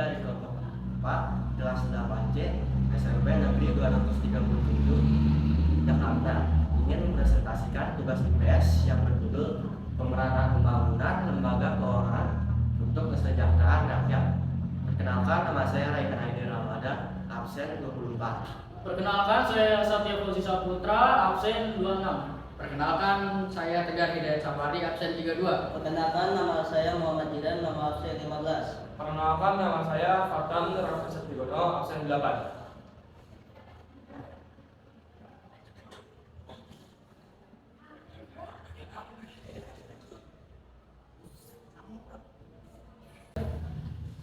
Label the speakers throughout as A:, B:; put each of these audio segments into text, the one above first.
A: di kelompok 4 kelas 8C SMP Negeri 237 Jakarta ingin mempresentasikan tugas IPS yang berjudul Pemerataan Pembangunan Lembaga Keuangan untuk Kesejahteraan Rakyat. Perkenalkan, nama saya Raihan Aidi Ramadan, absen 24.
B: Perkenalkan, saya Satya Fauzi Saputra, absen 26.
C: Perkenalkan, saya Tegar Hidayat Safari, absen 32.
D: Perkenalkan, nama saya Muhammad Jidan, nama absen 15.
E: Perkenalkan, nama saya Fatan Raffi Trigono, absen 8.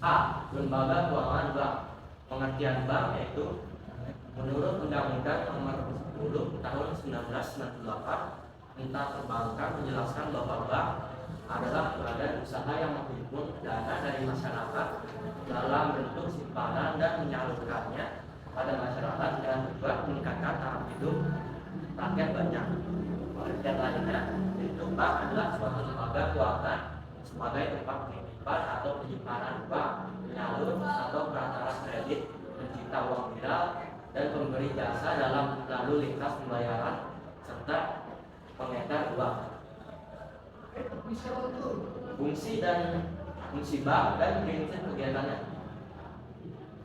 A: A. Lembaga Keuangan Bank. Pengertian bank yaitu menurut Undang-Undang Nomor 10 Tahun 1998 tentang Perbankan menjelaskan bahwa bank adalah badan usaha yang menghimpun dana dari masyarakat dalam bentuk simpanan dan menyalurkannya pada masyarakat dengan tujuan meningkatkan taraf hidup rakyat banyak. Pengertian lainnya yaitu bank adalah suatu lembaga keuangan sebagai tempat penitipan atau penyimpanan bank, penyalur atau perantara kredit, pencipta uang viral, dan pemberi jasa dalam lalu lintas pembayaran serta pengedar uang. Fungsi bank dan prinsip kegiatannya.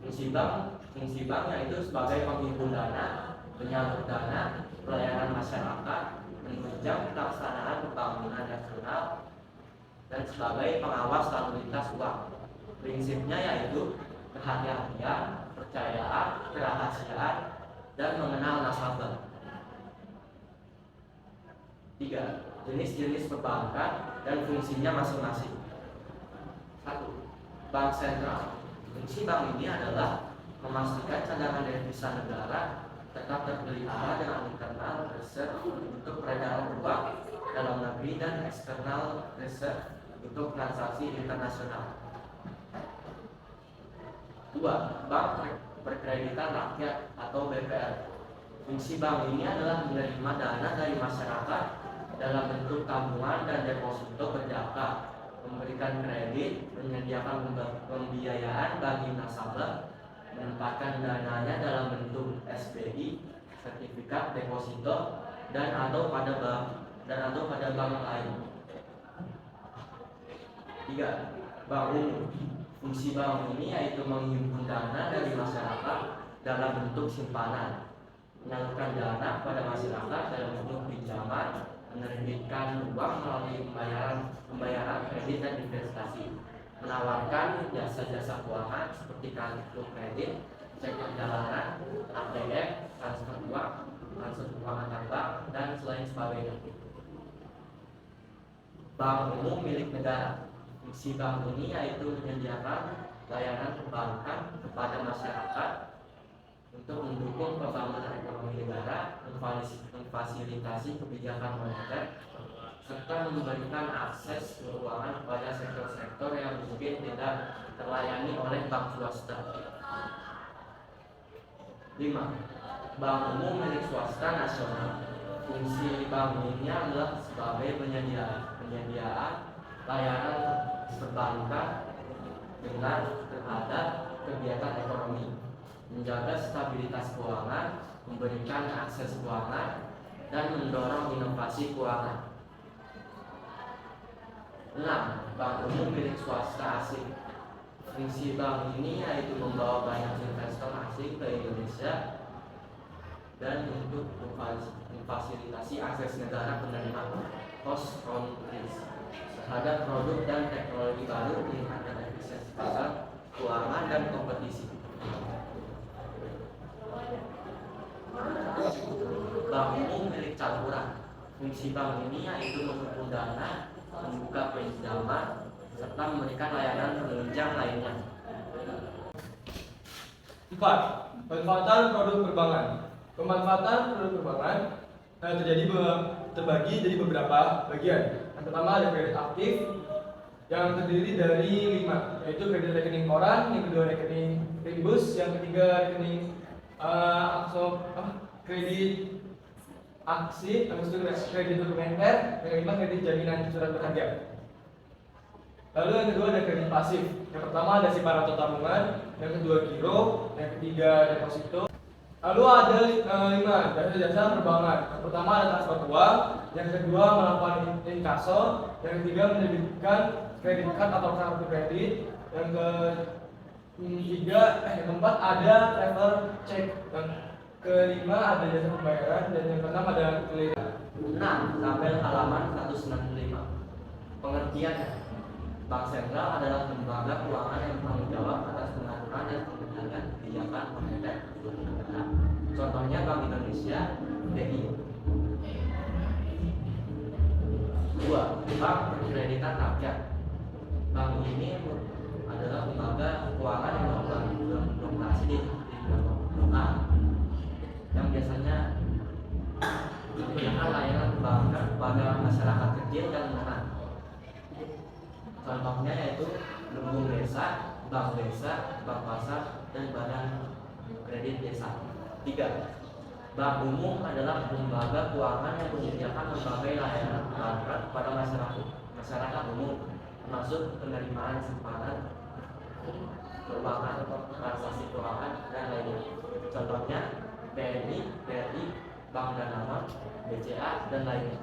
A: Fungsi bank yaitu sebagai penghimpun dana, penyalur dana, pelayanan masyarakat, menunjang pelaksanaan pembangunan nasional, dan sebagai pengawas lalu lintas uang. Prinsipnya yaitu kehati-hatian, kepercayaan, kerahasiaan, dan mengenal nasabah. 3. Jenis-jenis perbankan dan fungsinya masing-masing. 1. Bank sentral. Fungsi bank ini adalah memastikan cadangan devisa negara tetap terpelihara dengan internal reserve untuk peredaran uang dalam negeri dan external reserve untuk transaksi internasional. 2. Bank Perkreditan Rakyat atau BPR. Fungsi bank ini adalah menerima dana dari masyarakat dalam bentuk tabungan dan deposito berjangka, memberikan kredit, menyediakan pembiayaan bagi nasabah, menempatkan dananya dalam bentuk SBI, sertifikat deposito, dan atau pada bank lain. 3. Bank umum. Fungsi bank ini yaitu menghimpun dana dari masyarakat dalam bentuk simpanan, menyalurkan dana pada masyarakat dalam bentuk pinjaman, menerbitkan uang melalui pembayaran kredit dan investasi, menawarkan jasa-jasa keuangan seperti kartu kredit, cek perjalanan, ATM, transfer uang antar bank, dan selain sebagainya. Bank umum milik negara. Fungsi bank ini yaitu menyediakan layanan perbankan kepada masyarakat untuk mendukung pembangunan ekonomi negara, memfasilitasi kebijakan moneter, serta memberikan akses keuangan kepada sektor-sektor yang mungkin tidak terlayani oleh bank swasta. 5. Bank umum milik swasta nasional. Fungsi bank ini adalah sebagai penyediaan layanan perbankan terhadap kegiatan ekonomi, menjaga stabilitas keuangan, memberikan akses keuangan, dan mendorong inovasi keuangan. 6. Bank umum milik swasta asing. Fungsi bank ini yaitu membawa banyak investor asing ke Indonesia dan untuk memfasilitasi akses negara penerima host countries terhadap produk dan teknologi baru, meningkatkan efisiensi pasar keuangan dan kompetisi. Bank umum milik campuran. Fungsi bank ini yaitu menghimpun dana, membuka pinjaman, serta memberikan layanan penunjang lainnya.
E: 4. Pemanfaatan produk perbankan. Pemanfaatan produk perbankan terbagi jadi beberapa bagian. Yang pertama ada kredit aktif yang terdiri dari 5, yaitu kredit rekening koran, yang kedua rekening rimbus, yang ketiga rekening kredit aksi, habis itu kredit dokumenter, yang kelima kredit jaminan surat berharga. Lalu yang kedua ada kredit pasif. Yang pertama ada Siparato Tabungan, yang kedua Giro, yang ketiga Deposito. Lalu ada 5 jasa-jasa perbankan. Yang pertama ada transfer uang, yang kedua melakukan inkaso, yang ketiga menerbitkan kredit card atau kartu kredit, yang yang keempat ada travel check, yang kelima ada jasa pembayaran, dan yang keenam ada clearing.
A: 6. Tabel halaman 195. Pengertiannya, Bank Sentral adalah lembaga keuangan yang bertanggung jawab atas pengaturan dan pengendalian kebijakan moneter seluruh negara. Contohnya Bank Indonesia, BI. 2. Bank Perkreditan Rakyat. Bank ini adalah lembaga keuangan yang beroperasi di bank yang biasanya memberikan layanan perbankan kepada masyarakat kecil dan menengah. Contohnya yaitu Lumbung Desa, Bank Desa, Bank Pasar, dan Badan Kredit Desa. 3. Bank Umum adalah lembaga keuangan yang menyediakan berbagai layanan perbankan kepada masyarakat umum, termasuk penerimaan simpanan, perbankan, transaksi keuangan, dan lainnya. Contohnya BNI, BRI, Bank Danamon, BCA, dan lainnya.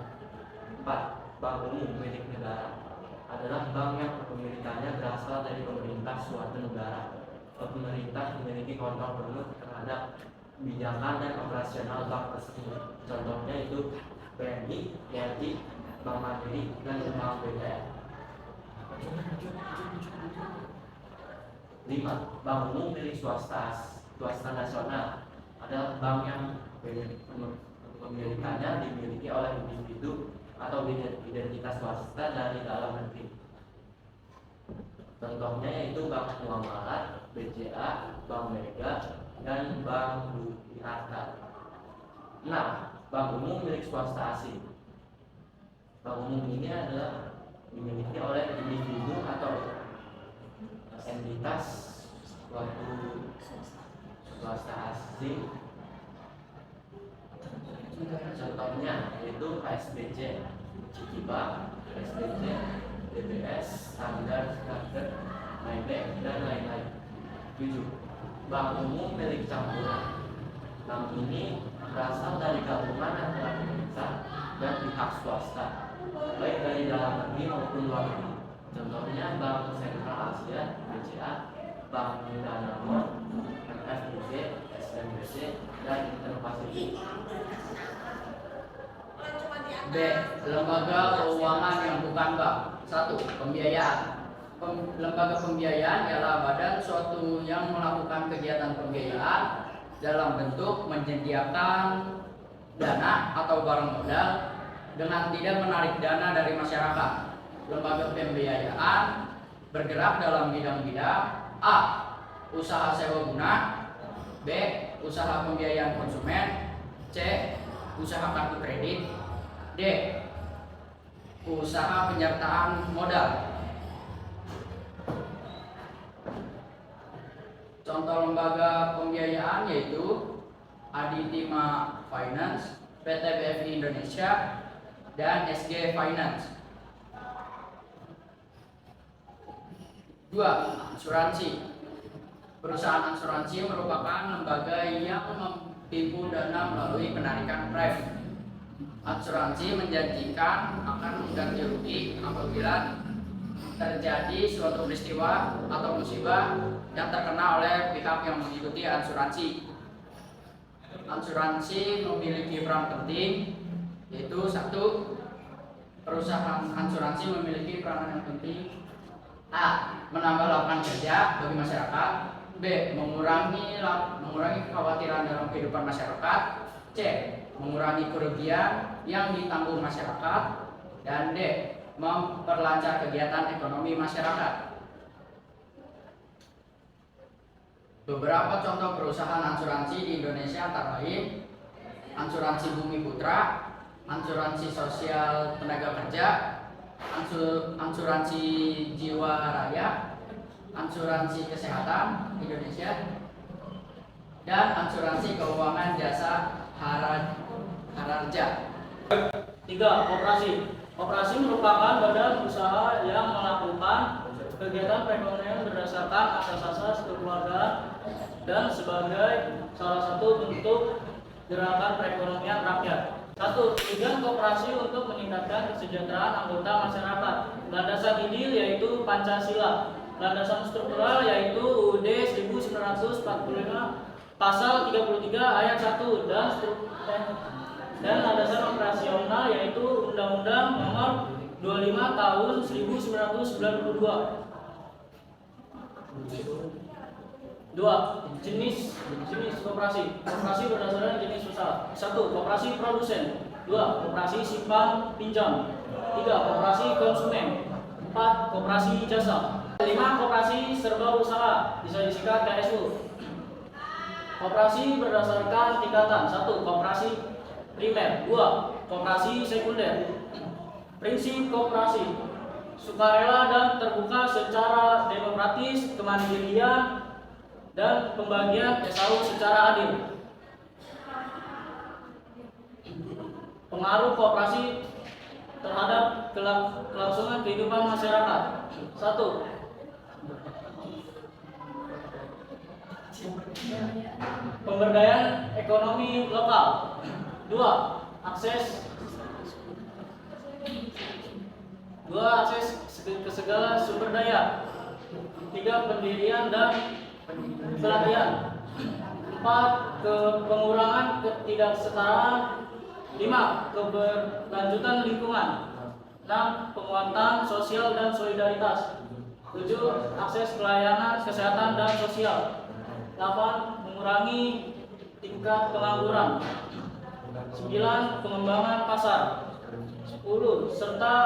A: 4. Bank Umum milik negara adalah bank yang kepemilikannya berasal dari pemerintah suatu negara. Pemerintah memiliki kontrol penuh terhadap kebijakan dan operasional bank tersebut. Contohnya itu BNI, BRI, Bank Mandiri, dan Bank BTN. 5. Bank Umum milik swasta nasional adalah bank yang pemilikannya dimiliki oleh individu atau identitas swasta dari dalam negeri. Contohnya yaitu Bank Muamalat, BCA, Bank Mega, dan Bank Bukti Harta. 6. Bank Umum milik swasta asing. Bank umum ini adalah dimiliki oleh individu atau entitas suatu swasta asing. Contohnya yaitu KSBC, Citibank, SBC, DBS, Standard Chartered, Maybank, dan lain-lain. 7. Bank umum milik campuran. Bank ini berasal dari gabungan antara pemerintah dan pihak swasta, baik dari dalam negeri maupun luar negeri. Contohnya Bank Sentral Asia, BCA, Bank Danamon, FIB, SMBC, dan Interpacifik.
C: B. Lembaga keuangan yang bukan bank. 1. Pembiayaan. Lembaga pembiayaan ialah badan suatu yang melakukan kegiatan pembiayaan dalam bentuk menyediakan dana atau barang modal dengan tidak menarik dana dari masyarakat. Lembaga pembiayaan bergerak dalam bidang-bidang: A. Usaha sewa guna, B. Usaha pembiayaan konsumen, C. Usaha kartu kredit, D. Usaha penyertaan modal. Contoh lembaga pembiayaan yaitu Aditima Finance, PT BFI Indonesia, dan SG Finance. 2. Asuransi. Perusahaan asuransi merupakan lembaga yang menghimpun dana melalui penarikan prem. Asuransi menjanjikan akan mengganti rugi apabila terjadi suatu peristiwa atau musibah yang terkena oleh pihak yang mengikuti asuransi. Asuransi memiliki peran penting, yaitu 1. Perusahaan asuransi memiliki peranan yang penting: A. Menambah lapangan kerja bagi masyarakat, B. Mengurangi kekhawatiran dalam kehidupan masyarakat, C. Mengurangi kerugian yang ditanggung masyarakat, dan D. Memperlancar kegiatan ekonomi masyarakat. Beberapa contoh perusahaan asuransi di Indonesia antara lain Asuransi Bumi Putra, Asuransi Sosial Tenaga Kerja, Asuransi Jiwa Raya, Asuransi Kesehatan Indonesia, dan Asuransi Keuangan Jasa Harja.
B: 3. Koperasi. Koperasi merupakan badan usaha yang melakukan kegiatan perekonomian pemberdayaan berdasarkan asas-asas kekeluargaan dan sebagai salah satu bentuk gerakan perekonomian rakyat. 1. Tujuan koperasi untuk meningkatkan kesejahteraan anggota masyarakat. Landasan ideal yaitu Pancasila. Landasan struktural yaitu UUD 1945 pasal 33 ayat 1 dan landasan operasional yaitu Undang-Undang Nomor 25 Tahun 1992. 2. Jenis koperasi. Koperasi berdasarkan jenis usaha. 1. Koperasi produsen. 2. Koperasi simpan pinjam. 3. Koperasi konsumen. 4. Koperasi jasa. 5. Koperasi serba usaha, bisa disingkat KSU. Koperasi berdasarkan tingkatan. 1. Koperasi primer. 2. Koperasi sekunder. Prinsip koperasi: sukarela dan terbuka secara demokratis, kemandirian dan pembagian SAU secara adil. Pengaruh koperasi terhadap kelangsungan kehidupan masyarakat. 1. Pemberdayaan ekonomi lokal. 2. Akses ke segala sumber daya. 3. Pendirian dan pelatihan. 4. Pengurangan ketidaksetaraan. 5. Keberlanjutan lingkungan. 6. Penguatan sosial dan solidaritas. 7. Akses pelayanan kesehatan dan sosial. 8. Mengurangi tingkat pengangguran. 9. Pengembangan pasar. 10. Serta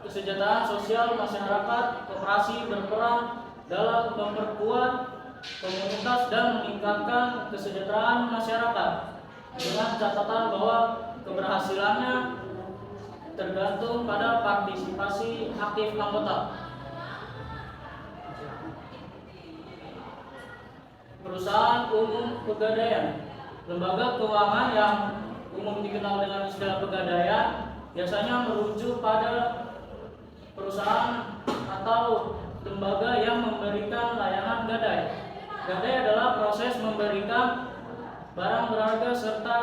B: kesejahteraan sosial masyarakat. Koperasi berperan dalam memperkuat komunitas dan meningkatkan kesejahteraan masyarakat dengan catatan bahwa keberhasilannya tergantung pada partisipasi aktif anggota. Perusahaan umum pegadaian. Lembaga keuangan yang umum dikenal dengan istilah pegadaian biasanya merujuk pada perusahaan atau lembaga yang memberikan layanan gadai. Gadai adalah proses memberikan barang berharga serta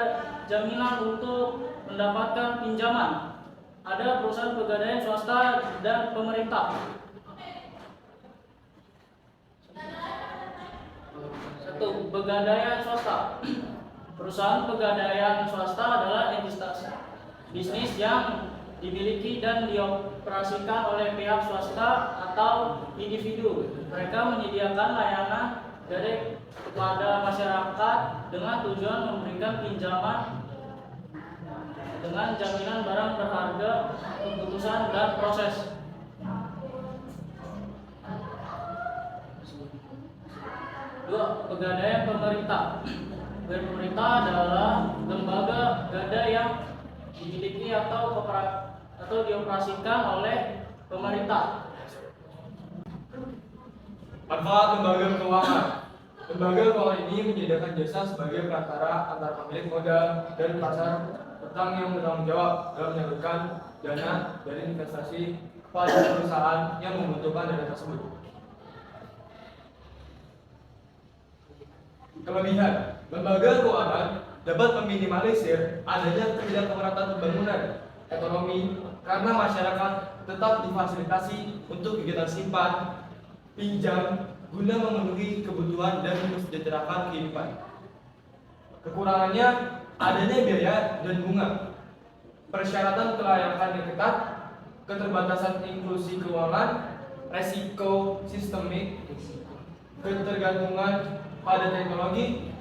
B: jaminan untuk mendapatkan pinjaman. Ada perusahaan pegadaian swasta dan pemerintah. 1. Pegadaian swasta. Perusahaan pegadaian swasta adalah entitas bisnis yang dimiliki dan dioperasikan oleh pihak swasta atau individu. Mereka menyediakan layanan gadai kepada masyarakat dengan tujuan memberikan pinjaman dengan jaminan barang berharga, keputusan dan proses. 2. Pegadaian pemerintah. Pemerintah adalah lembaga gadai yang dimiliki atau dioperasikan oleh pemerintah.
E: Manfaat lembaga keuangan. Lembaga keuangan ini menyediakan jasa sebagai perantara antara pemilik modal dan pasar utang yang bertanggung jawab dalam menyalurkan dana dari investasi kepada perusahaan yang membutuhkan dana tersebut. Kelebihan, lembaga keuangan dapat meminimalisir adanya ketidakmerataan pembangunan ekonomi karena masyarakat tetap difasilitasi untuk kegiatan simpan, pinjam guna memenuhi kebutuhan dan mensejahterakan kehidupan. Kekurangannya adanya biaya dan bunga, persyaratan kelayakan yang ketat, keterbatasan inklusi keuangan, resiko sistemik, ketergantungan pada teknologi,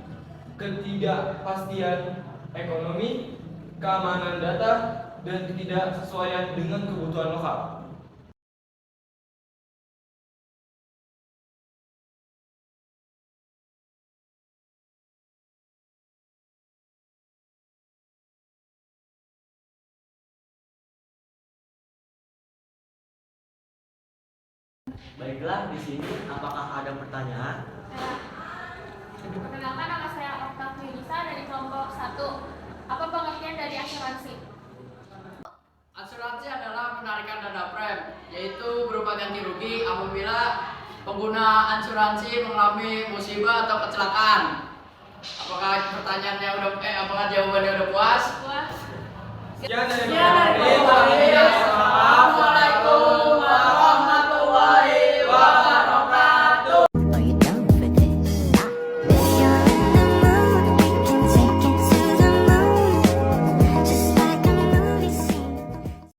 E: ketidakpastian ekonomi, keamanan data, dan ketidaksesuaian dengan kebutuhan lokal.
A: Baiklah, di sini apakah ada pertanyaan?
F: Perkenalkan, nama saya Okta Yunisa dari kelompok 1. Apa pengertian dari asuransi?
C: Asuransi adalah penarikan dana prem, yaitu berupa ganti rugi apabila pengguna asuransi mengalami musibah atau kecelakaan. Apakah apakah jawabannya udah puas?
F: Puas.
E: Sekian dari
B: Sekian dari
E: Pak Ari.
B: Pak Ari.
E: Assalamualaikum.